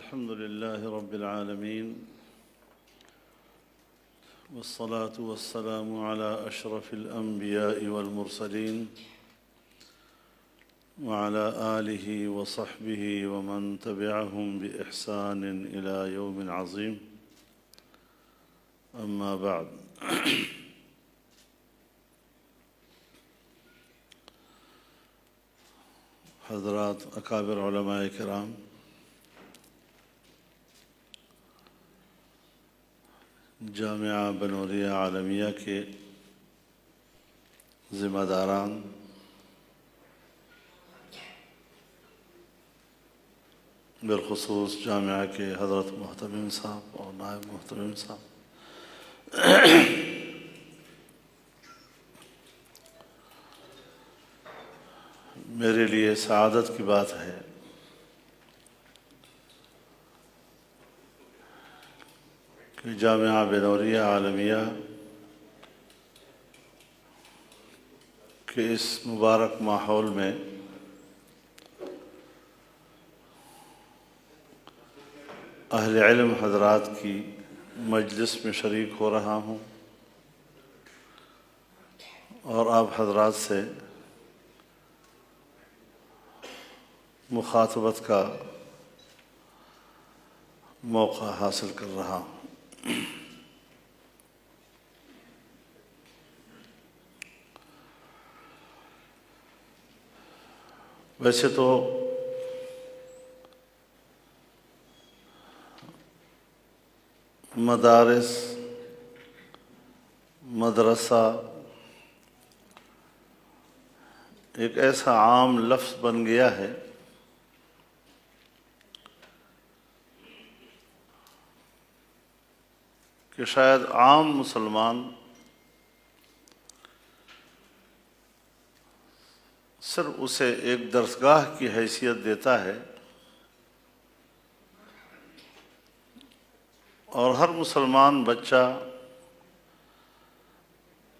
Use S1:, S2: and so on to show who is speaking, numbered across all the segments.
S1: الحمد لله رب العالمين، والصلاة والسلام على أشرف الأنبياء والمرسلين وعلى آله وصحبه ومن تبعهم بإحسان إلى يوم عظيم. أما بعد، حضرات اکابر علماء کرام، جامعہ بنوریہ عالمیہ کے ذمہ داران، بالخصوص جامعہ کے حضرت محتمم صاحب اور نائب محتمم صاحب، میرے لیے سعادت کی بات ہے کہ جامعہ بنوریہ عالمیہ کے اس مبارک ماحول میں اہل علم حضرات کی مجلس میں شریک ہو رہا ہوں اور آپ حضرات سے مخاطبت کا موقع حاصل کر رہا ہوں۔ ویسے تو مدارس، مدرسہ ایک ایسا عام لفظ بن گیا ہے کہ شاید عام مسلمان صرف اسے ایک درسگاہ کی حیثیت دیتا ہے، اور ہر مسلمان بچہ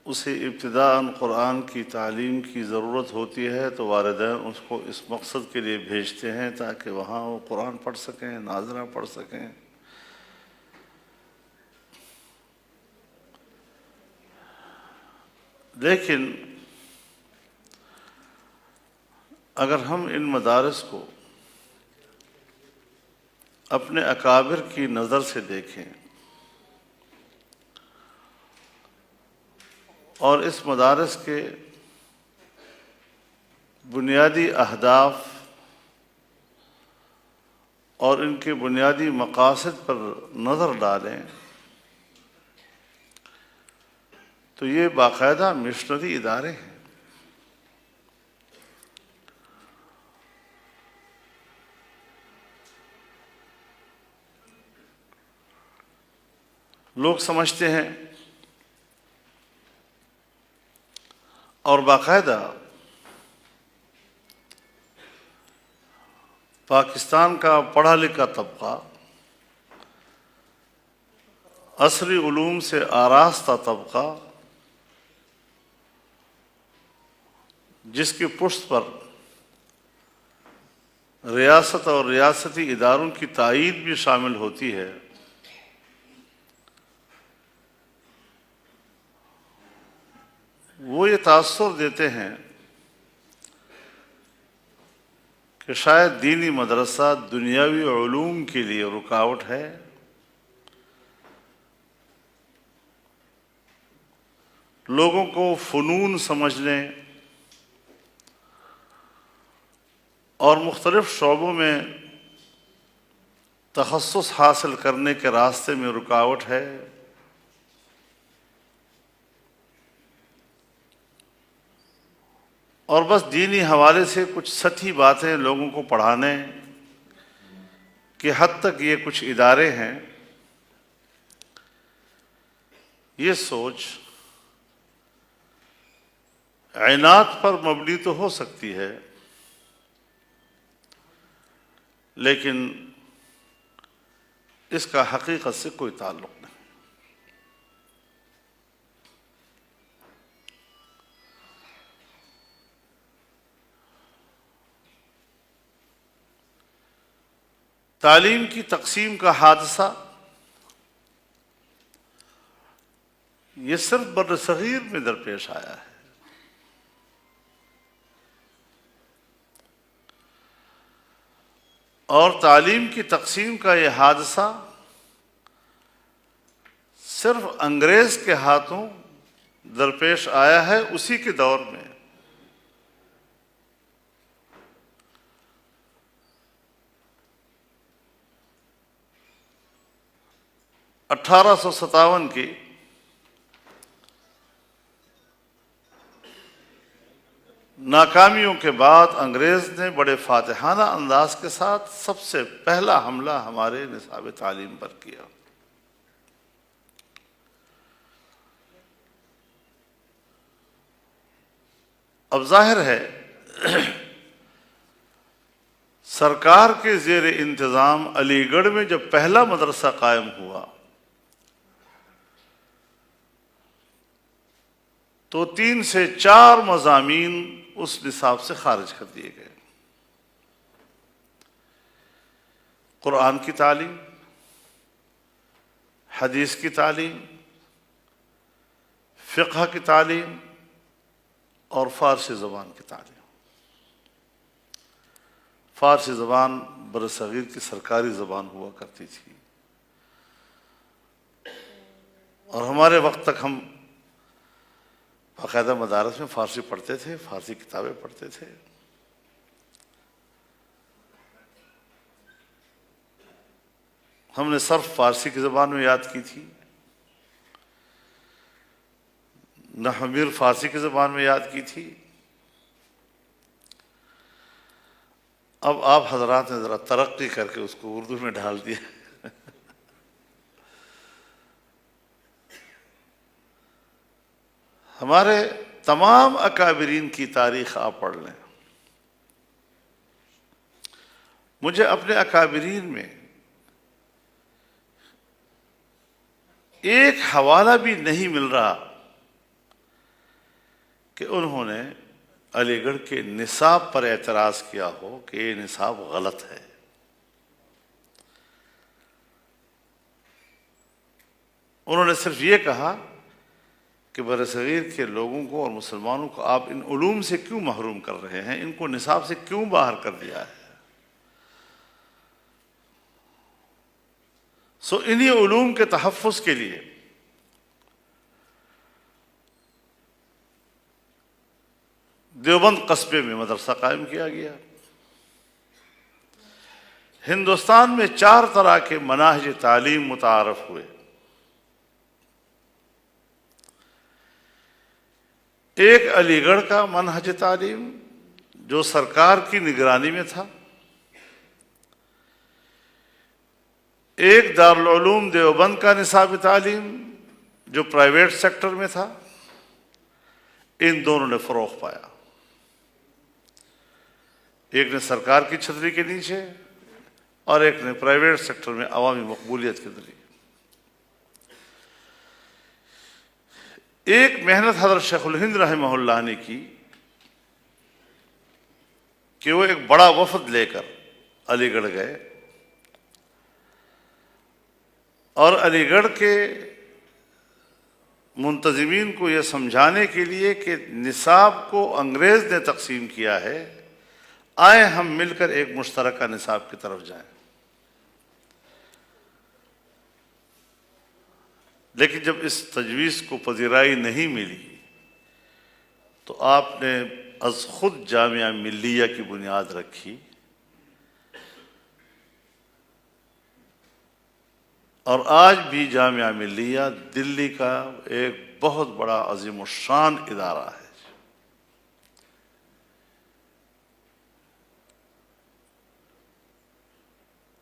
S1: اسے ابتداءً قرآن کی تعلیم کی ضرورت ہوتی ہے تو والدین اس کو اس مقصد کے لیے بھیجتے ہیں تاکہ وہاں وہ قرآن پڑھ سکیں، ناظرہ پڑھ سکیں۔ لیکن اگر ہم ان مدارس کو اپنے اکابر کی نظر سے دیکھیں اور اس مدارس کے بنیادی اہداف اور ان کے بنیادی مقاصد پر نظر ڈالیں تو یہ باقاعدہ مشنری ادارے ہیں۔ لوگ سمجھتے ہیں اور باقاعدہ پاکستان کا پڑھا لکھا طبقہ، عصری علوم سے آراستہ طبقہ، جس کی پشت پر ریاست اور ریاستی اداروں کی تائید بھی شامل ہوتی ہے، وہ یہ تاثر دیتے ہیں کہ شاید دینی مدرسہ دنیاوی علوم کے لیے رکاوٹ ہے، لوگوں کو فنون سمجھنے اور مختلف شعبوں میں تخصص حاصل کرنے کے راستے میں رکاوٹ ہے، اور بس دینی حوالے سے کچھ سطحی باتیں لوگوں کو پڑھانے کی حد تک یہ کچھ ادارے ہیں۔ یہ سوچ عناد پر مبنی تو ہو سکتی ہے، لیکن اس کا حقیقت سے کوئی تعلق نہیں۔ تعلیم کی تقسیم کا حادثہ یہ صرف بر صغیر میں درپیش آیا ہے. اور تعلیم کی تقسیم کا یہ حادثہ صرف انگریز کے ہاتھوں درپیش آیا ہے اسی کے دور میں. 1857 کی ناکامیوں کے بعد انگریز نے بڑے فاتحانہ انداز کے ساتھ سب سے پہلا حملہ ہمارے نصاب تعلیم پر کیا. اب ظاہر ہے سرکار کے زیر انتظام علی گڑھ میں جب پہلا مدرسہ قائم ہوا تو 3 سے 4 مضامین اس نصاب سے خارج کر دیے گئے. قرآن کی تعلیم، حدیث کی تعلیم، فقہ کی تعلیم اور فارسی زبان کی تعلیم. فارسی زبان برصغیر کی سرکاری زبان ہوا کرتی تھی اور ہمارے وقت تک ہم باقاعدہ مدارس میں فارسی پڑھتے تھے، فارسی کتابیں پڑھتے تھے. ہم نے صرف فارسی کی زبان میں یاد کی تھی، نحو میر فارسی کی زبان میں یاد کی تھی. اب آپ حضرات نے ذرا ترقی کر کے اس کو اردو میں ڈھال دیا. ہمارے تمام اکابرین کی تاریخ آپ پڑھ لیں. مجھے اپنے اکابرین میں ایک حوالہ بھی نہیں مل رہا کہ انہوں نے علی گڑھ کے نصاب پر اعتراض کیا ہو کہ یہ نصاب غلط ہے. انہوں نے صرف یہ کہا کہ برصغیر کے لوگوں کو اور مسلمانوں کو آپ ان علوم سے کیوں محروم کر رہے ہیں، ان کو نصاب سے کیوں باہر کر دیا ہے. سو انہی علوم کے تحفظ کے لیے دیوبند قصبے میں مدرسہ قائم کیا گیا. ہندوستان میں 4 طرح کے مناہج تعلیم متعارف ہوئے. ایک علی گڑھ کا منہج تعلیم جو سرکار کی نگرانی میں تھا، ایک دارالعلوم دیوبند کا نصاب تعلیم جو پرائیویٹ سیکٹر میں تھا. ان دونوں نے فروغ پایا. ایک نے سرکار کی چھتری کے نیچے اور ایک نے پرائیویٹ سیکٹر میں عوامی مقبولیت کے ذریعے. ایک محنت حضرت شیخ الہند رحمہ اللہ نے کی کہ وہ ایک بڑا وفد لے کر علی گڑھ گئے اور علی گڑھ کے منتظمین کو یہ سمجھانے کے لیے کہ نصاب کو انگریز نے تقسیم کیا ہے، آئیں ہم مل کر ایک مشترکہ نصاب کی طرف جائیں. لیکن جب اس تجویز کو پذیرائی نہیں ملی تو آپ نے از خود جامعہ ملیہ کی بنیاد رکھی اور آج بھی جامعہ ملیہ دلی کا ایک بہت بڑا عظیم الشان ادارہ ہے.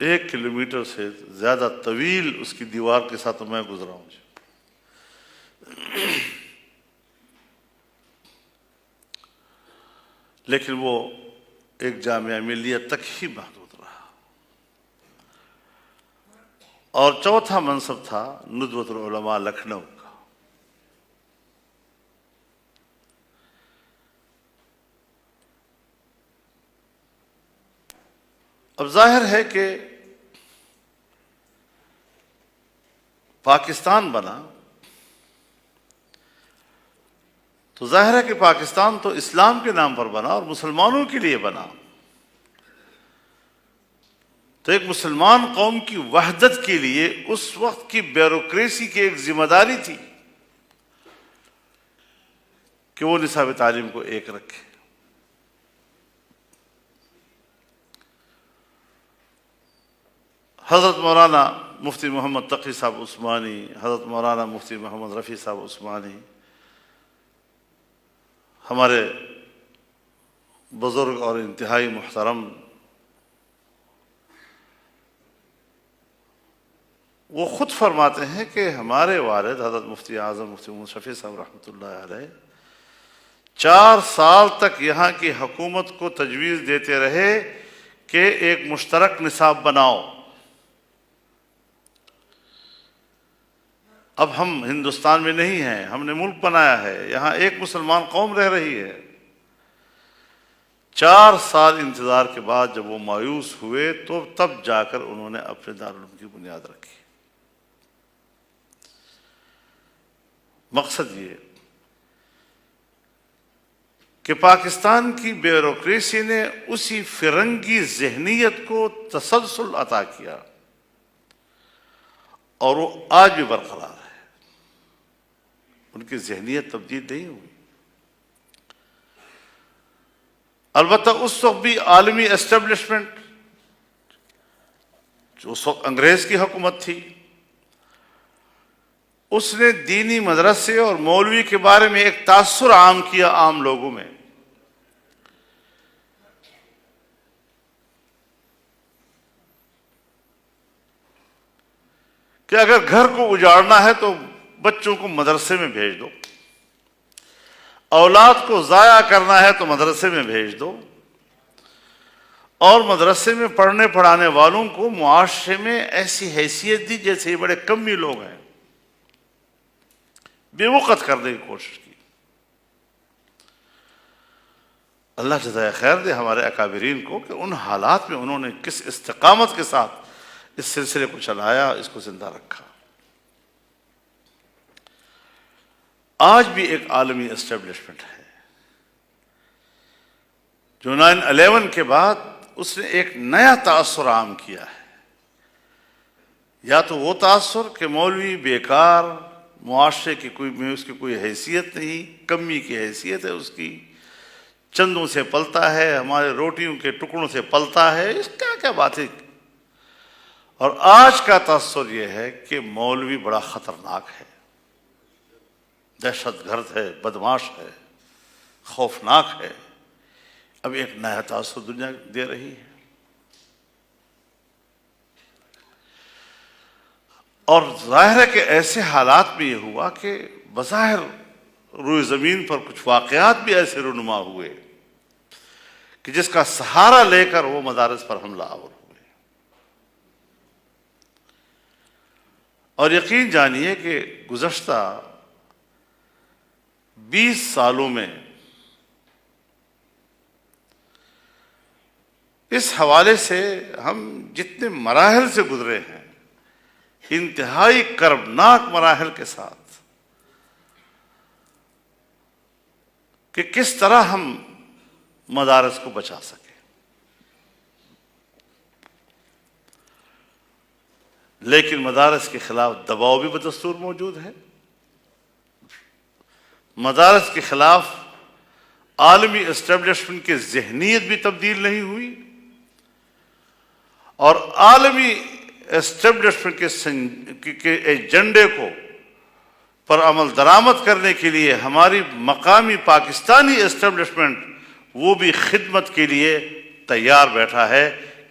S1: 1 کلومیٹر سے زیادہ طویل اس کی دیوار کے ساتھ میں گزرا ہوں. لیکن وہ ایک جامعہ ملیہ تک ہی محدود رہا. اور چوتھا منصب تھا ندوۃ العلماء لکھنؤ کا. اب ظاہر ہے کہ پاکستان بنا تو ظاہر ہے کہ پاکستان تو اسلام کے نام پر بنا اور مسلمانوں کے لیے بنا. تو ایک مسلمان قوم کی وحدت کے لیے اس وقت کی بیوروکریسی کی ایک ذمہ داری تھی کہ وہ نصاب تعلیم کو ایک رکھے. حضرت مولانا مفتی محمد تقی صاحب عثمانی، حضرت مولانا مفتی محمد رفیع صاحب عثمانی، ہمارے بزرگ اور انتہائی محترم، وہ خود فرماتے ہیں کہ ہمارے والد حضرت مفتی اعظم مفتی محمد شفیع صاحب رحمۃ اللہ علیہ 4 سال تک یہاں کی حکومت کو تجویز دیتے رہے کہ ایک مشترک نصاب بناؤ. اب ہم ہندوستان میں نہیں ہیں، ہم نے ملک بنایا ہے، یہاں ایک مسلمان قوم رہ رہی ہے. 4 سال انتظار کے بعد جب وہ مایوس ہوئے تو تب جا کر انہوں نے اپنے دارالعلوم کی بنیاد رکھی. مقصد یہ کہ پاکستان کی بیوروکریسی نے اسی فرنگی ذہنیت کو تسلسل عطا کیا اور وہ آج بھی برقرار ہے. ان کی ذہنیت تبدیل نہیں ہوئی. البتہ اس وقت بھی عالمی اسٹیبلشمنٹ، جو اس وقت انگریز کی حکومت تھی، اس نے دینی مدرسے اور مولوی کے بارے میں ایک تاثر عام کیا عام لوگوں میں کہ اگر گھر کو اجاڑنا ہے تو بچوں کو مدرسے میں بھیج دو، اولاد کو ضائع کرنا ہے تو مدرسے میں بھیج دو، اور مدرسے میں پڑھنے پڑھانے والوں کو معاشرے میں ایسی حیثیت دی جیسے یہ بڑے کمی لوگ ہیں. بے وقت کرنے کی کوشش کی. اللہ جزائے خیر دے ہمارے اکابرین کو کہ ان حالات میں انہوں نے کس استقامت کے ساتھ اس سلسلے کو چلایا، اس کو زندہ رکھا. آج بھی ایک عالمی اسٹیبلشمنٹ ہے جو 9/11 کے بعد اس نے ایک نیا تاثر عام کیا ہے. یا تو وہ تاثر کہ مولوی بیکار، معاشرے کی اس کی کوئی حیثیت نہیں، کمی کی حیثیت ہے اس کی، چندوں سے پلتا ہے، ہمارے روٹیوں کے ٹکڑوں سے پلتا ہے، اس کیا باتیں. اور آج کا تاثر یہ ہے کہ مولوی بڑا خطرناک ہے، دہشت گرد ہے، بدماش ہے، خوفناک ہے. اب ایک نیا تاثر دنیا دے رہی ہے. اور ظاہر ہے کہ ایسے حالات میں یہ ہوا کہ بظاہر روئے زمین پر کچھ واقعات بھی ایسے رونما ہوئے کہ جس کا سہارا لے کر وہ مدارس پر حملہ آور ہوئے. اور یقین جانیے کہ گزشتہ 20 سالوں میں اس حوالے سے ہم جتنے مراحل سے گزرے ہیں، انتہائی کربناک مراحل کے ساتھ، کہ کس طرح ہم مدارس کو بچا سکیں. لیکن مدارس کے خلاف دباؤ بھی بدستور موجود ہے. مدارس کے خلاف عالمی اسٹیبلشمنٹ کی ذہنیت بھی تبدیل نہیں ہوئی، اور عالمی اسٹیبلشمنٹ کے ایجنڈے کو پر عمل درآمد کرنے کے لیے ہماری مقامی پاکستانی اسٹیبلشمنٹ وہ بھی خدمت کے لیے تیار بیٹھا ہے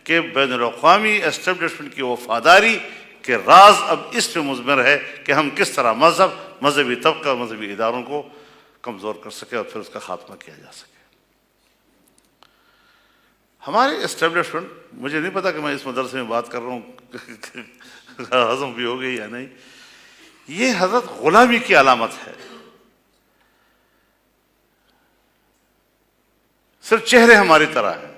S1: کہ بین الاقوامی اسٹیبلشمنٹ کی وفاداری کے راز اب اس میں مضمر ہے کہ ہم کس طرح مذہبی طبقہ، مذہبی اداروں کو کمزور کر سکے اور پھر اس کا خاتمہ کیا جا سکے. ہمارے اسٹیبلشمنٹ، مجھے نہیں پتا کہ میں اس مدرسے میں بات کر رہا ہوں ہضم بھی ہو گئی یا نہیں، یہ حضرت غلامی کی علامت ہے. صرف چہرے ہماری طرح ہیں.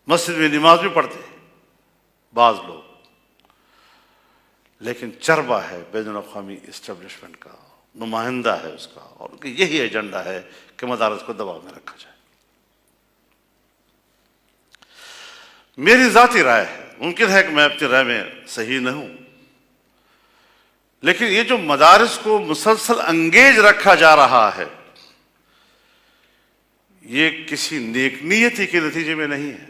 S1: مسجد میں نماز بھی پڑھتے ہیں، بعض لوگ، لیکن چربا ہے بین الاقوامی اسٹیبلشمنٹ کا، نمائندہ ہے اس کا، اور ان کا یہی ایجنڈا ہے کہ مدارس کو دباؤ میں رکھا جائے۔ میری ذاتی رائے ہے، ممکن ہے کہ میں اپنی رائے میں صحیح نہ ہوں، لیکن یہ جو مدارس کو مسلسل انگیج رکھا جا رہا ہے، یہ کسی نیک نیتی کے نتیجے میں نہیں ہے،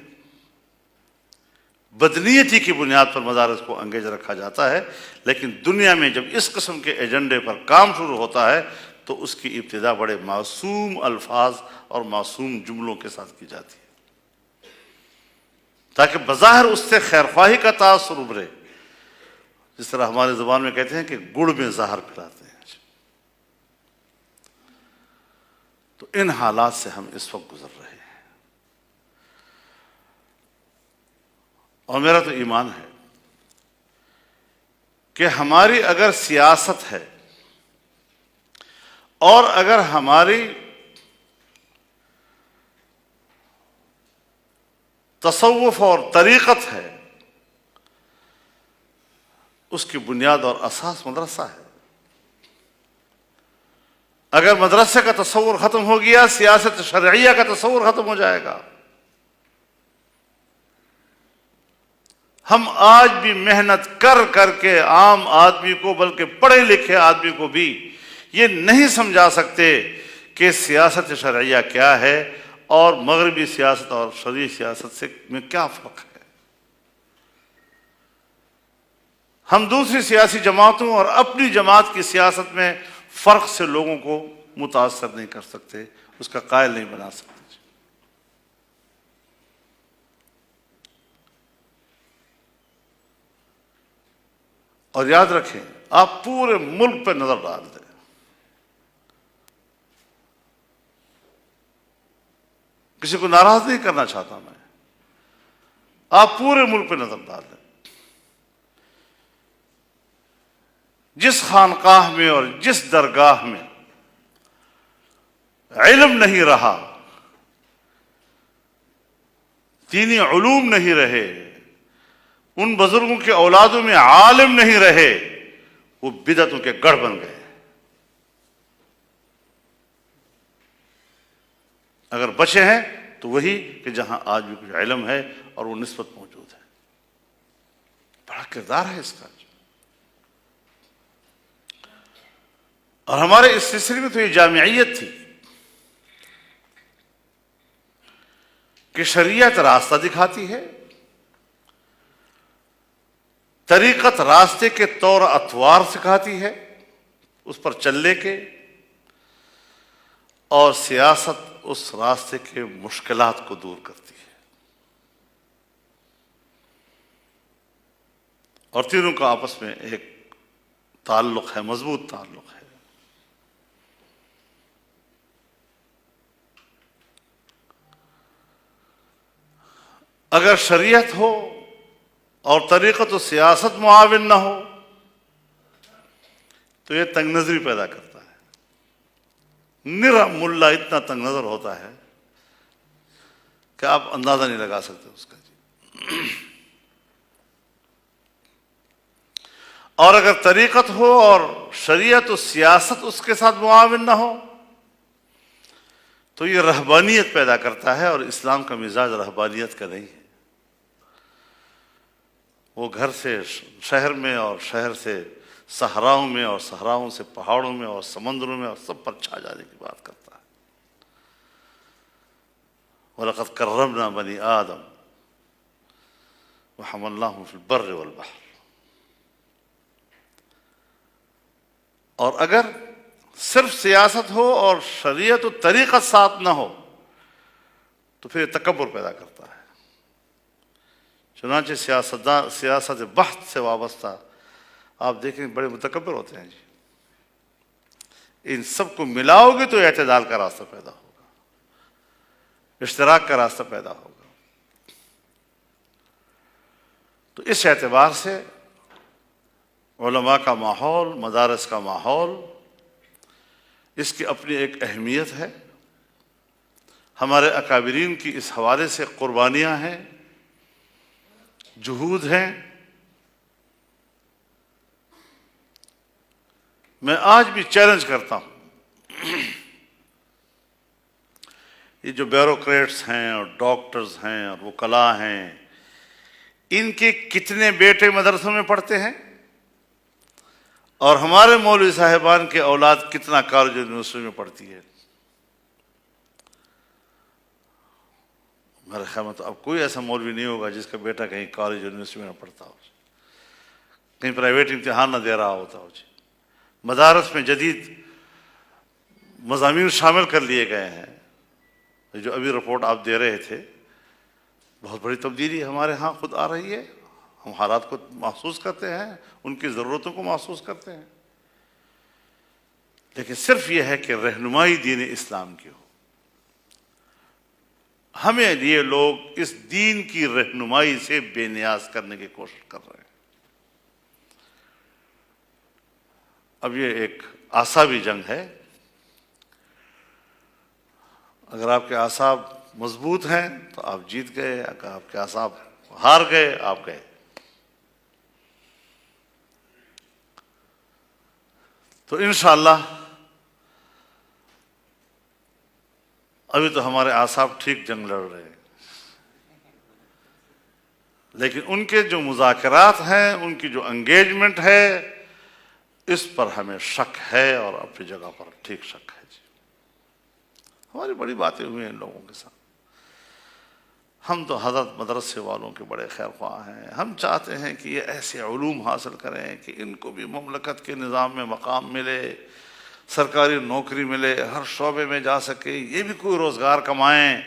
S1: بدنیتی کی بنیاد پر مدارس کو انگیج رکھا جاتا ہے۔ لیکن دنیا میں جب اس قسم کے ایجنڈے پر کام شروع ہوتا ہے تو اس کی ابتدا بڑے معصوم الفاظ اور معصوم جملوں کے ساتھ کی جاتی ہے، تاکہ بظاہر اس سے خیرخواہی کا تاثر ابھرے، جس طرح ہماری زبان میں کہتے ہیں کہ گڑ میں زہر پلاتے ہیں۔ تو ان حالات سے ہم اس وقت گزر رہے ہیں، اور میرا تو ایمان ہے کہ ہماری اگر سیاست ہے اور اگر ہماری تصوف اور طریقت ہے، اس کی بنیاد اور اساس مدرسہ ہے۔ اگر مدرسے کا تصور ختم ہو گیا، سیاست شرعیہ کا تصور ختم ہو جائے گا۔ ہم آج بھی محنت کر کر کے عام آدمی کو، بلکہ پڑھے لکھے آدمی کو بھی یہ نہیں سمجھا سکتے کہ سیاست شرعیہ کیا ہے اور مغربی سیاست اور شرعی سیاست میں کیا فرق ہے۔ ہم دوسری سیاسی جماعتوں اور اپنی جماعت کی سیاست میں فرق سے لوگوں کو متاثر نہیں کر سکتے، اس کا قائل نہیں بنا سکتے۔ اور یاد رکھیں، آپ پورے ملک پہ نظر ڈال دیں، کسی کو ناراض نہیں کرنا چاہتا میں، آپ پورے ملک پہ نظر ڈال دیں، جس خانقاہ میں اور جس درگاہ میں علم نہیں رہا، دینی علوم نہیں رہے، ان بزرگوں کے اولادوں میں عالم نہیں رہے، وہ بدعتوں کے گڑھ بن گئے۔ اگر بچے ہیں تو وہی کہ جہاں آج بھی کچھ علم ہے اور وہ نسبت موجود ہے۔ بڑا کردار ہے اس کا، اور ہمارے اس سلسلے میں تو یہ جامعیت تھی کہ شریعت راستہ دکھاتی ہے، طریقت راستے کے طور اطوار سکھاتی ہے، اس پر چلنے کے، اور سیاست اس راستے کے مشکلات کو دور کرتی ہے، اور تینوں کا آپس میں ایک تعلق ہے، مضبوط تعلق ہے۔ اگر شریعت ہو اور طریقت و سیاست معاون نہ ہو تو یہ تنگ نظری پیدا کرتا ہے۔ نرا ملا اتنا تنگ نظر ہوتا ہے کہ آپ اندازہ نہیں لگا سکتے اس کا۔ اور اگر طریقت ہو اور شریعت و سیاست اس کے ساتھ معاون نہ ہو تو یہ رہبانیت پیدا کرتا ہے، اور اسلام کا مزاج رہبانیت کا نہیں ہے۔ وہ گھر سے شہر میں اور شہر سے صحراؤں میں اور صحراؤں سے پہاڑوں میں اور سمندروں میں اور سب پر چھا جانے کی بات کرتا ہے۔ وَلَقَدْ كَرَّمْنَا بَنِي آدَمَ وَحَمَلْنَاهُمْ فِي الْبَرِّ وَالْبَحْرِ۔ اور اگر صرف سیاست ہو اور شریعت و طریقت ساتھ نہ ہو تو پھر یہ تکبر پیدا کرتا ہے۔ چنانچہ سیاست بحث سے وابستہ آپ دیکھیں بڑے متکبر ہوتے ہیں جی۔ ان سب کو ملاؤ گے تو اعتدال کا راستہ پیدا ہوگا، اشتراک کا راستہ پیدا ہوگا۔ تو اس اعتبار سے علماء کا ماحول، مدارس کا ماحول، اس کی اپنی ایک اہمیت ہے۔ ہمارے اکابرین کی اس حوالے سے قربانیاں ہیں، جہود ہیں. میں آج بھی چیلنج کرتا ہوں، یہ جو بیوروکریٹس ہیں اور ڈاکٹرز ہیں اور وکلاء ہیں، ان کے کتنے بیٹے مدرسوں میں پڑھتے ہیں، اور ہمارے مولوی صاحبان کے اولاد کتنا کالج یونیورسٹی میں پڑھتی ہے؟ میرے خیال میں تو اب کوئی ایسا مولوی نہیں ہوگا جس کا بیٹا کہیں کالج یونیورسٹی میں نہ پڑھتا ہو، کہیں پرائیویٹ امتحان نہ دے رہا ہوتا ہو. مدارس میں جدید مضامین شامل کر لیے گئے ہیں. جو ابھی رپورٹ آپ دے رہے تھے، بہت بڑی تبدیلی ہمارے ہاں خود آ رہی ہے. ہم حالات کو محسوس کرتے ہیں، ان کی ضرورتوں کو محسوس کرتے ہیں، لیکن صرف یہ ہے کہ رہنمائی دین اسلام کی ہو. ہمیں یہ لوگ اس دین کی رہنمائی سے بے نیاز کرنے کی کوشش کر رہے ہیں. اب یہ ایک اعصابی جنگ ہے. اگر آپ کے اعصاب مضبوط ہیں تو آپ جیت گئے، اگر آپ کے اعصاب ہار گئے آپ گئے. تو انشاءاللہ ابھی تو ہمارے اعصاب ٹھیک جنگ لڑ رہے ہیں، لیکن ان کے جو مذاکرات ہیں، ان کی جو انگیجمنٹ ہے، اس پر ہمیں شک ہے، اور اپنی جگہ پر ٹھیک شک ہے. جی ہماری بڑی باتیں ہوئی ہیں ان لوگوں کے ساتھ. ہم تو حضرت مدرسے والوں کے بڑے خیر خواہ ہیں. ہم چاہتے ہیں کہ یہ ایسے علوم حاصل کریں کہ ان کو بھی مملکت کے نظام میں مقام ملے، سرکاری نوکری ملے، ہر شعبے میں جا سکے، یہ بھی کوئی روزگار کمائیں.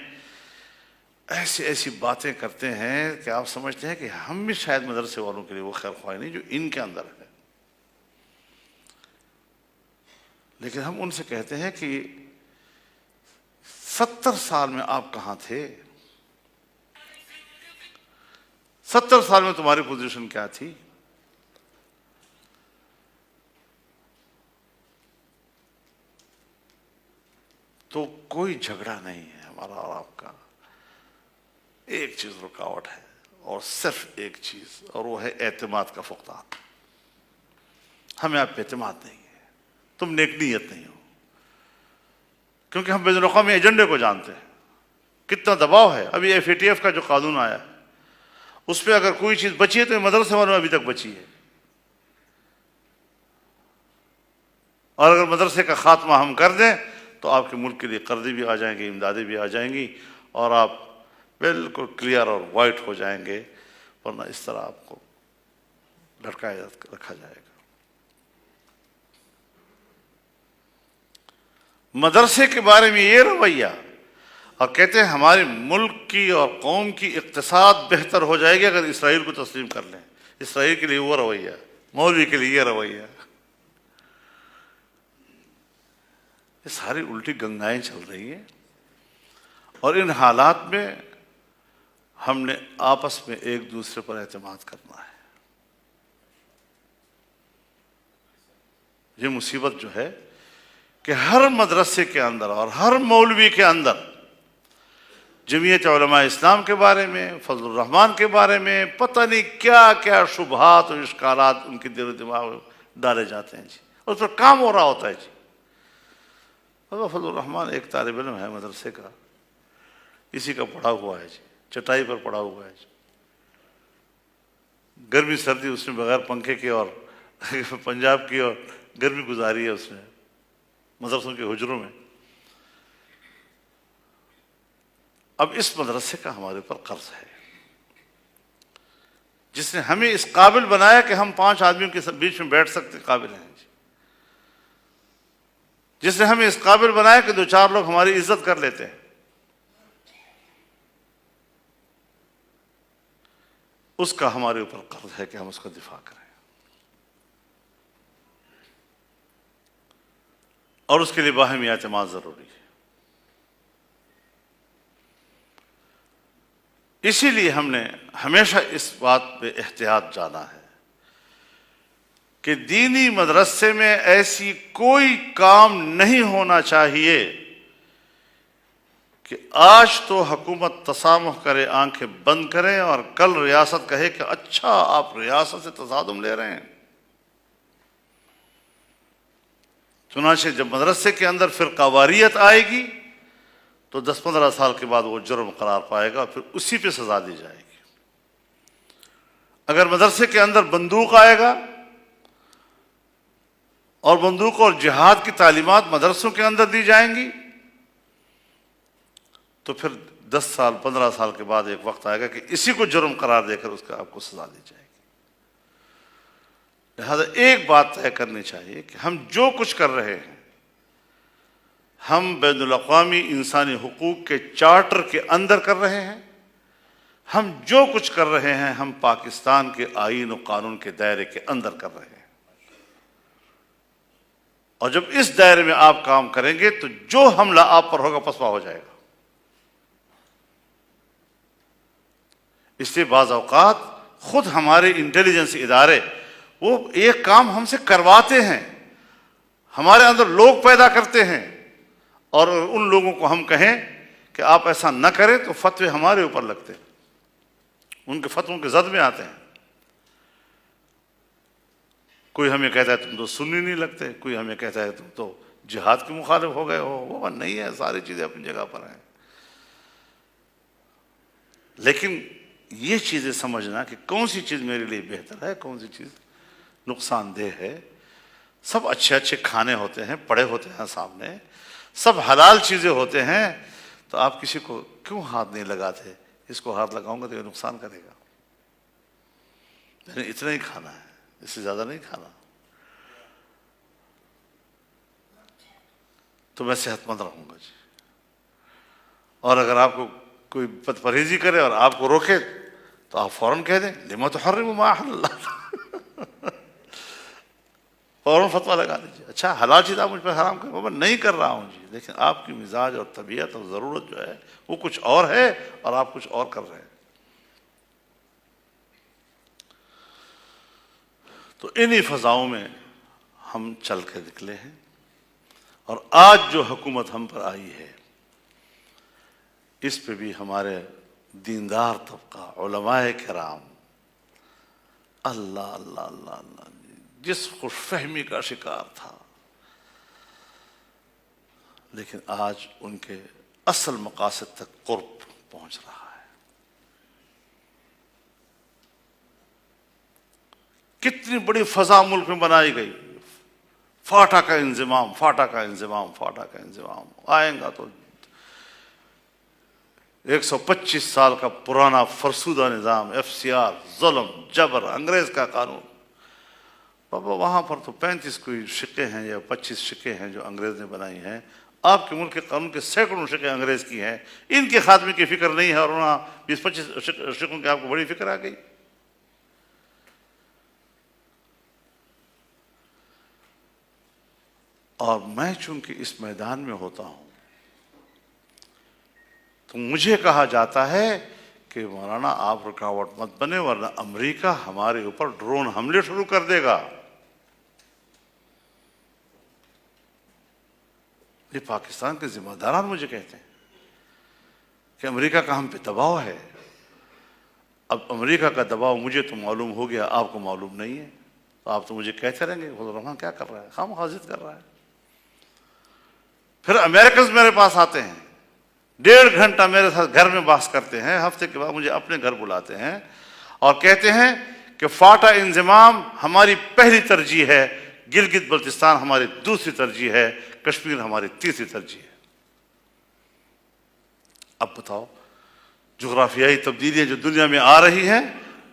S1: ایسی باتیں کرتے ہیں کہ آپ سمجھتے ہیں کہ ہم بھی شاید مدرسے والوں کے لیے وہ خیر خواہ نہیں جو ان کے اندر ہے. لیکن ہم ان سے کہتے ہیں کہ 70 سال میں آپ کہاں تھے؟ 70 سال میں تمہاری پوزیشن کیا تھی؟ تو کوئی جھگڑا نہیں ہے ہمارا اور آپ کا. ایک چیز رکاوٹ ہے، اور صرف ایک چیز، اور وہ ہے اعتماد کا فقدان. ہمیں آپ پہ اعتماد نہیں ہے، تم نیک نیت نہیں ہو. کیونکہ ہم بین الاقوامی ایجنڈے کو جانتے ہیں، کتنا دباؤ ہے. ابھی FATF کا جو قانون آیا ہے، اس پہ اگر کوئی چیز بچی ہے تو یہ مدرسے والوں میں ابھی تک بچی ہے. اور اگر مدرسے کا خاتمہ ہم کر دیں تو آپ کے ملک کے لیے قرضے بھی آ جائیں گے، امدادیں بھی آ جائیں گی، اور آپ بالکل کلیئر اور وائٹ ہو جائیں گے. ورنہ اس طرح آپ کو لٹکائے رکھا جائے گا. مدرسے کے بارے میں یہ رویہ، اور کہتے ہیں ہمارے ملک کی اور قوم کی اقتصاد بہتر ہو جائے گی اگر اسرائیل کو تسلیم کر لیں. اسرائیل کے لیے وہ رویہ، مولوی کے لیے یہ رویہ. یہ ساری الٹی گنگائیں چل رہی ہیں، اور ان حالات میں ہم نے آپس میں ایک دوسرے پر اعتماد کرنا ہے. یہ مصیبت جو ہے کہ ہر مدرسے کے اندر اور ہر مولوی کے اندر جمعیت علماء اسلام کے بارے میں، فضل الرحمان کے بارے میں پتہ نہیں کیا کیا شبہات اور اشکالات ان کے دل و دماغ میں ڈالے جاتے ہیں. جی اس پر کام ہو رہا ہوتا ہے. جی فضل الرحمان ایک طالب علم ہے مدرسے کا، اسی کا پڑھا ہوا ہے. جی چٹائی پر پڑھا ہوا ہے. جی گرمی سردی اس نے بغیر پنکھے کے اور پنجاب کی اور گرمی گزاری ہے اس نے مدرسوں کے حجروں میں. اب اس مدرسے کا ہمارے پر قرض ہے، جس نے ہمیں اس قابل بنایا کہ ہم 5 آدمیوں کے بیچ میں بیٹھ سکتے قابل ہیں. جس نے ہمیں اس قابل بنایا کہ 2-4 لوگ ہماری عزت کر لیتے ہیں. اس کا ہمارے اوپر قرض ہے کہ ہم اس کا دفاع کریں، اور اس کے لیے باہمی اعتماد ضروری ہے. اسی لیے ہم نے ہمیشہ اس بات پہ احتیاط جانا ہے کہ دینی مدرسے میں ایسی کوئی کام نہیں ہونا چاہیے کہ آج تو حکومت تسامح کرے، آنکھیں بند کریں، اور کل ریاست کہے کہ اچھا آپ ریاست سے تصادم لے رہے ہیں۔ چنانچہ جب مدرسے کے اندر فرقہ واریت آئے گی تو 10-15 سال کے بعد وہ جرم قرار پائے گا، پھر اسی پہ سزا دی جائے گی۔ اگر مدرسے کے اندر بندوق آئے گا اور بندوق اور جہاد کی تعلیمات مدرسوں کے اندر دی جائیں گی تو پھر 10 سال 15 سال کے بعد ایک وقت آئے گا کہ اسی کو جرم قرار دے کر اس کا آپ کو سزا دی جائے گی۔ لہذا ایک بات طے کرنی چاہیے کہ ہم جو کچھ کر رہے ہیں، ہم بین الاقوامی انسانی حقوق کے چارٹر کے اندر کر رہے ہیں، ہم جو کچھ کر رہے ہیں ہم پاکستان کے آئین و قانون کے دائرے کے اندر کر رہے ہیں، اور جب اس دائرے میں آپ کام کریں گے تو جو حملہ آپ پر ہوگا پسپا ہو جائے گا۔ اس لیے بعض اوقات خود ہمارے انٹیلیجنس ادارے وہ ایک کام ہم سے کرواتے ہیں، ہمارے اندر لوگ پیدا کرتے ہیں، اور ان لوگوں کو ہم کہیں کہ آپ ایسا نہ کریں تو فتوے ہمارے اوپر لگتے ہیں، ان کے فتووں کے زد میں آتے ہیں۔ کوئی ہمیں کہتا ہے تم تو سنی نہیں لگتے، کوئی ہمیں کہتا ہے تم تو جہاد کے مخالف ہو گئے ہو۔ وہ نہیں ہے، ساری چیزیں اپنی جگہ پر ہیں، لیکن یہ چیزیں سمجھنا کہ کون سی چیز میرے لیے بہتر ہے، کون سی چیز نقصان دہ ہے۔ سب اچھے اچھے کھانے ہوتے ہیں، پڑے ہوتے ہیں سامنے، سب حلال چیزیں ہوتے ہیں، تو آپ کسی کو کیوں ہاتھ نہیں لگاتے؟ اس کو ہاتھ لگاؤں گا تو یہ نقصان کرے گا، میں نے اتنا ہی کھانا ہے، اس سے زیادہ نہیں کھانا، تو میں صحت مند رہوں گا جی۔ اور اگر آپ کو کوئی بد پرہیزی کرے اور آپ کو روکے تو آپ فوراً کہہ دیں لما تحرم ما احل اللہ، فوراً فتویٰ لگا دیجیے، اچھا حلال چیز آپ مجھ پہ حرام کریں، میں نہیں کر رہا ہوں جی، لیکن آپ کی مزاج اور طبیعت اور ضرورت جو ہے وہ کچھ اور ہے اور آپ کچھ اور کر رہے ہیں۔ تو انہی فضاؤں میں ہم چل کے نکلے ہیں، اور آج جو حکومت ہم پر آئی ہے اس پہ بھی ہمارے دیندار طبقہ، علماء کرام، اللہ اللہ اللہ اللہ جس خوش فہمی کا شکار تھا، لیکن آج ان کے اصل مقاصد تک قرب پہنچ رہا ہے۔ کتنی بڑی فضا ملک میں بنائی گئی، فاٹا کا انضمام، فاٹا کا انضمام، فاٹا کا انضمام، آئیں گا تو 125 سال کا پرانا فرسودہ نظام، FCR، ظلم، جبر، انگریز کا قانون۔ بابا وہاں پر تو 35 کوئی شقیں ہیں یا 25 شقیں ہیں جو انگریز نے بنائی ہیں، آپ کے ملک کے قانون کے سینکڑوں شقیں انگریز کی ہیں، ان کے خاتمے کی فکر نہیں ہے، اور وہاں 20-25 شقوں کی آپ کو بڑی فکر آ گئی۔ اور میں چونکہ اس میدان میں ہوتا ہوں تو مجھے کہا جاتا ہے کہ مولانا آپ رکاوٹ مت بنے ورنہ امریکہ ہمارے اوپر ڈرون حملے شروع کر دے گا۔ یہ پاکستان کے ذمہ داران مجھے کہتے ہیں کہ امریکہ کا ہم پہ دباؤ ہے۔ اب امریکہ کا دباؤ مجھے تو معلوم ہو گیا، آپ کو معلوم نہیں ہے، تو آپ تو مجھے کہتے رہیں گے خدا رحمان کیا کر رہا ہے، خام حاضر کر رہا ہے۔ پھر امریکنز میرے پاس آتے ہیں، 1.5 گھنٹہ میرے ساتھ گھر میں بحث کرتے ہیں، ہفتے کے بعد مجھے اپنے گھر بلاتے ہیں اور کہتے ہیں کہ فاٹا انضمام ہماری پہلی ترجیح ہے، گلگت بلتستان ہماری دوسری ترجیح ہے، کشمیر ہماری تیسری ترجیح ہے۔ اب بتاؤ جغرافیائی تبدیلیاں جو دنیا میں آ رہی ہیں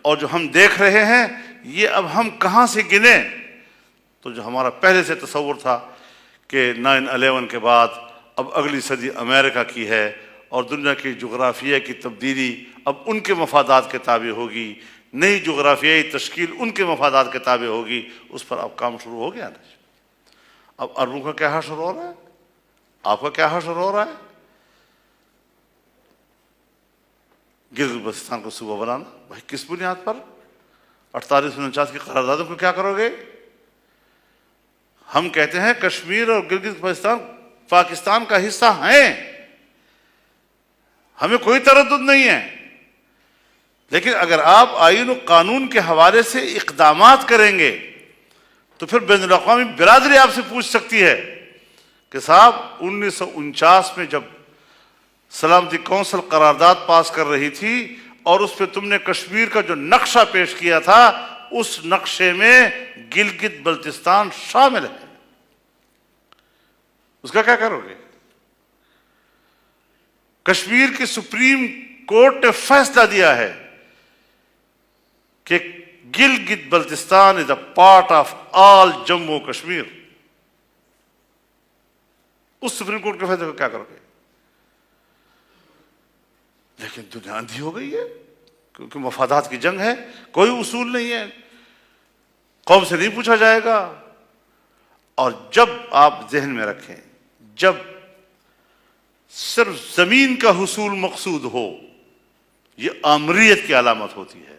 S1: اور جو ہم دیکھ رہے ہیں، یہ اب ہم کہاں سے گنیں؟ تو جو ہمارا پہلے سے تصور تھا کہ 9/11 کے بعد اب اگلی صدی امریکہ کی ہے اور دنیا کی جغرافیہ کی تبدیلی اب ان کے مفادات کے تابع ہوگی، نئی جغرافیائی تشکیل ان کے مفادات کے تابع ہوگی، اس پر اب کام شروع ہو گیا نا۔ اب عربوں کا کیا حشر ہو رہا ہے، آپ کا کیا حشر ہو رہا ہے؟ گلگت بلتستان کو صوبہ بنانا، بھائی کس بنیاد پر؟ 4849 کی قراردادوں کو کیا کرو گے؟ ہم کہتے ہیں کشمیر اور گلگت بلتستان پاکستان کا حصہ ہیں، ہمیں کوئی تردد نہیں ہے، لیکن اگر آپ آئین و قانون کے حوالے سے اقدامات کریں گے تو پھر بین الاقوامی برادری آپ سے پوچھ سکتی ہے کہ صاحب 1949 میں جب سلامتی کونسل قرارداد پاس کر رہی تھی اور اس پہ تم نے کشمیر کا جو نقشہ پیش کیا تھا، اس نقشے میں گلگت بلتستان شامل ہے، اس کا کیا کرو گے؟ کشمیر کی سپریم کورٹ نے فیصلہ دیا ہے کہ Gilgit Baltistan is a part of all Jammu Kashmir. اس سپریم کورٹ کے فیصلے کو کیا کرو گے؟ لیکن دنیا اندھی ہو گئی ہے کیونکہ مفادات کی جنگ ہے، کوئی اصول نہیں ہے، قوم سے نہیں پوچھا جائے گا. اور جب آپ ذہن میں رکھیں، جب صرف زمین کا حصول مقصود ہو، یہ آمریت کی علامت ہوتی ہے.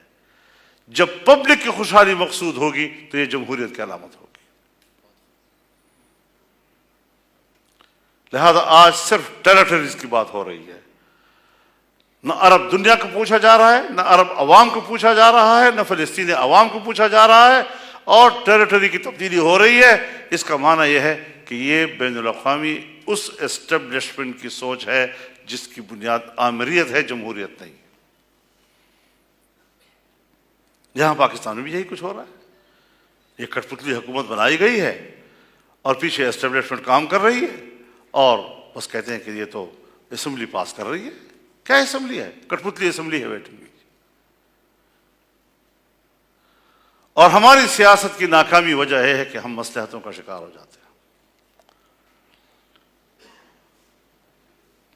S1: جب پبلک کی خوشحالی مقصود ہوگی تو یہ جمہوریت کی علامت ہوگی. لہذا آج صرف ٹیریٹریز کی بات ہو رہی ہے، نہ عرب دنیا کو پوچھا جا رہا ہے، نہ عرب عوام کو پوچھا جا رہا ہے، نہ فلسطینی عوام کو پوچھا جا رہا ہے، اور ٹیریٹری کی تبدیلی ہو رہی ہے. اس کا معنی یہ ہے کہ یہ بین الاقوامی اس اسٹیبلشمنٹ کی سوچ ہے جس کی بنیاد آمریت ہے، جمہوریت نہیں. یہاں پاکستان میں بھی یہی کچھ ہو رہا ہے. یہ کٹ پتلی حکومت بنائی گئی ہے اور پیچھے اسٹیبلشمنٹ کام کر رہی ہے، اور بس کہتے ہیں کہ یہ تو اسمبلی پاس کر رہی ہے. کیا اسمبلی ہے؟ کٹ پتلی اسمبلی ہے بیٹھی ہوئی. اور ہماری سیاست کی ناکامی وجہ یہ ہے کہ ہم مصلحتوں کا شکار ہو جاتے ہیں.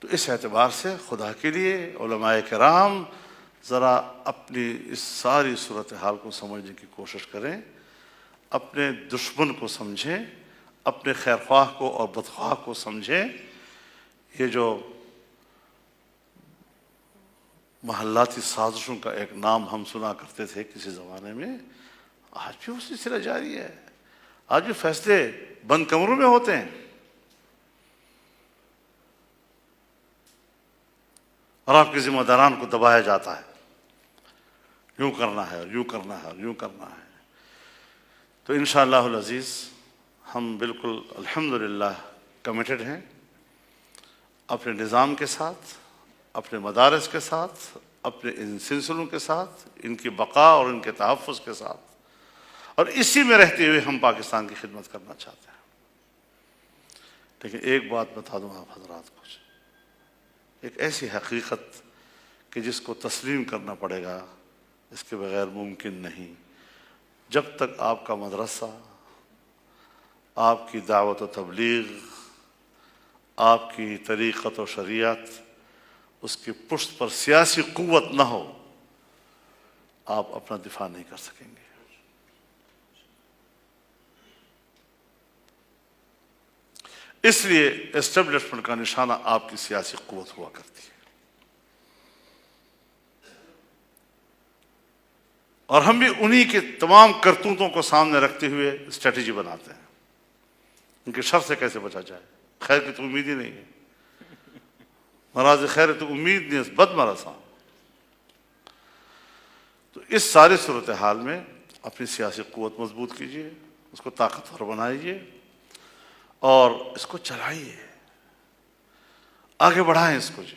S1: تو اس اعتبار سے خدا کے لیے علماء کرام ذرا اپنی اس ساری صورتحال کو سمجھنے کی کوشش کریں، اپنے دشمن کو سمجھیں، اپنے خیرخواہ کو اور بدخواہ کو سمجھیں. یہ جو محلاتی سازشوں کا ایک نام ہم سنا کرتے تھے کسی زمانے میں، آج بھی وہ سلسلہ جاری ہے. آج بھی فیصلے بند کمروں میں ہوتے ہیں، اور آپ کے ذمہ داران کو دبایا جاتا ہے، یوں کرنا ہے اور یوں کرنا ہے اور یوں کرنا ہے. تو انشاءاللہ العزیز ہم بالکل الحمدللہ کمیٹڈ ہیں اپنے نظام کے ساتھ، اپنے مدارس کے ساتھ، اپنے ان سلسلوں کے ساتھ، ان کی بقا اور ان کے تحفظ کے ساتھ، اور اسی میں رہتے ہوئے ہم پاکستان کی خدمت کرنا چاہتے ہیں. لیکن ایک بات بتا دوں آپ حضرات کو، ایک ایسی حقیقت کہ جس کو تسلیم کرنا پڑے گا، اس کے بغیر ممکن نہیں. جب تک آپ کا مدرسہ، آپ کی دعوت و تبلیغ، آپ کی طریقت و شریعت، اس کی پشت پر سیاسی قوت نہ ہو، آپ اپنا دفاع نہیں کر سکیں گے. اس لیے اسٹیبلشمنٹ کا نشانہ آپ کی سیاسی قوت ہوا کرتی ہے. اور ہم بھی انہی کے تمام کرتوتوں کو سامنے رکھتے ہوئے اسٹریٹجی بناتے ہیں، ان کے شر سے کیسے بچا جائے. خیر کی تو امید ہی نہیں ہے، مراز خیر تو امید نہیں، بد مرض. تو اس ساری صورتحال میں اپنی سیاسی قوت مضبوط کیجیے، اس کو طاقتور بنائیے اور اس کو چلائیے، آگے بڑھائیں اس کو. جی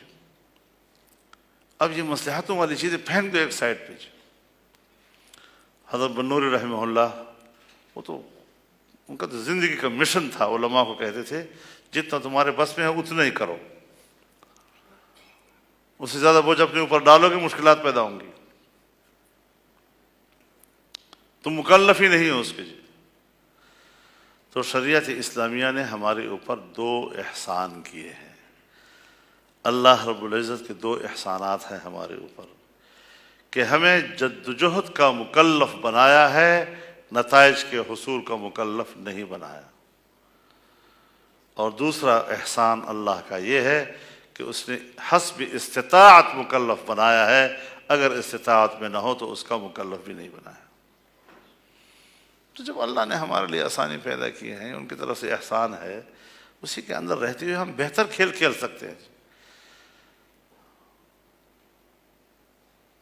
S1: اب یہ مصلحتوں والی چیزیں پھینک دو ایک سائڈ پہ. جی حضرت بنوری رحمہ اللہ، وہ تو ان کا تو زندگی کا مشن تھا. علماء کو کہتے تھے جتنا تمہارے بس میں ہے اتنا ہی کرو، اس سے زیادہ بوجھ اپنے اوپر ڈالو گے مشکلات پیدا ہوں گی، تم مکلف ہی نہیں ہو اس کے. جی تو شریعت اسلامیہ نے ہمارے اوپر 2 احسان کیے ہیں. اللہ رب العزت کے 2 احسانات ہیں ہمارے اوپر کہ ہمیں جدوجہد کا مکلف بنایا ہے، نتائج کے حصول کا مکلف نہیں بنایا. اور دوسرا احسان اللہ کا یہ ہے کہ اس نے حسب استطاعت مکلف بنایا ہے، اگر استطاعت میں نہ ہو تو اس کا مکلف بھی نہیں بنایا. تو جب اللہ نے ہمارے لیے آسانی پیدا کی ہے، ان کی طرف سے احسان ہے، اسی کے اندر رہتے ہوئے ہم بہتر کھیل کھیل سکتے ہیں.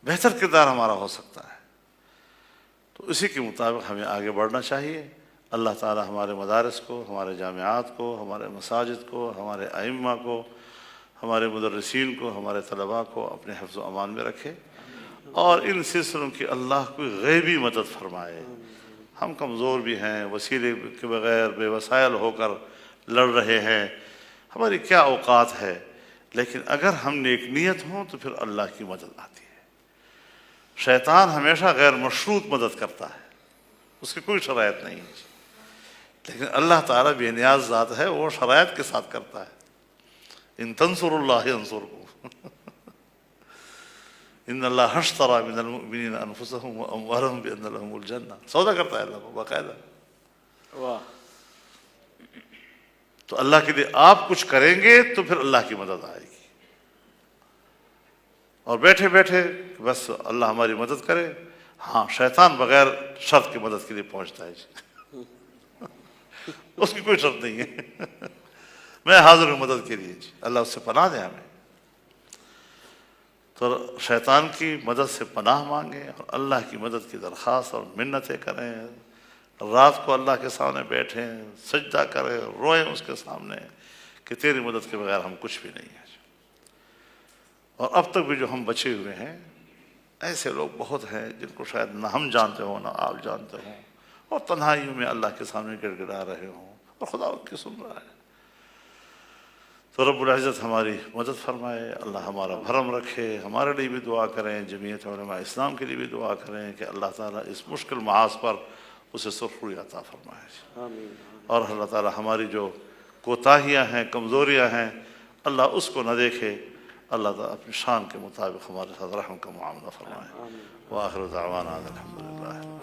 S1: بہتر کردار ہمارا ہو سکتا ہے۔ تو اسی کے مطابق ہمیں آگے بڑھنا چاہیے۔ اللہ تعالی ہمارے مدارس کو، ہمارے جامعات کو، ہمارے مساجد کو، ہمارے ائمہ کو، ہمارے مدرسین کو، ہمارے طلباء کو اپنے حفظ و امان میں رکھے، اور ان سلسلوں کی اللہ کوئی غیبی مدد فرمائے۔ ہم کمزور بھی ہیں، وسیلے کے بغیر بے وسائل ہو کر لڑ رہے ہیں، ہماری کیا اوقات ہے، لیکن اگر ہم نیک نیت ہوں تو پھر اللہ کی مدد آتی ہے۔ شیطان ہمیشہ غیر مشروط مدد کرتا ہے، اس کی کوئی شرائط نہیں ہے، لیکن اللہ تعالیٰ بے نیاز ذات ہے، وہ شرائط کے ساتھ کرتا ہے۔ ان تنصر اللہ ینصرکم ان اللہ اشتری من المؤمنین انفسهم واموالهم بان لهم الجنہ، سودا کرتا ہے اللہ کو باقاعدہ۔
S2: واہ،
S1: تو اللہ کے لیے آپ کچھ کریں گے تو پھر اللہ کی مدد آئے گی، اور بیٹھے بیٹھے بس اللہ ہماری مدد کرے، ہاں شیطان بغیر شرط کی مدد کے لیے پہنچتا ہے جی، اس کی کوئی شرط نہیں ہے، میں حاضر ہوں مدد کے لیے جی، اللہ اس سے پناہ دے ہمیں۔ تو شیطان کی مدد سے پناہ مانگیں اور اللہ کی مدد کی درخواست اور منتیں کریں، رات کو اللہ کے سامنے بیٹھیں، سجدہ کریں، روئیں اس کے سامنے کہ تیری مدد کے بغیر ہم کچھ بھی نہیں ہیں۔ اور اب تک بھی جو ہم بچے ہوئے ہیں، ایسے لوگ بہت ہیں جن کو شاید نہ ہم جانتے ہوں نہ آپ جانتے ہوں، اور تنہائیوں میں اللہ کے سامنے گڑ گڑا رہے ہوں، اور خدا ان کی سن رہا ہے۔ تو رب العزت ہماری مدد فرمائے، اللہ ہمارا بھرم رکھے، ہمارے لیے بھی دعا کریں، جمعیت علماء اسلام کے لیے بھی دعا کریں کہ اللہ تعالیٰ اس مشکل محاذ پر اسے سرخروئی عطا فرمائے،
S2: آمین،
S1: اور اللہ تعالیٰ ہماری جو کوتاہیاں ہیں، کمزوریاں ہیں، اللہ اس کو نہ دیکھے، اللہ تعالیٰ اپنی شان کے مطابق ہمارے ساتھ رحم کا معاملہ فرمائے۔ وآخر دعوانا الحمدللہ۔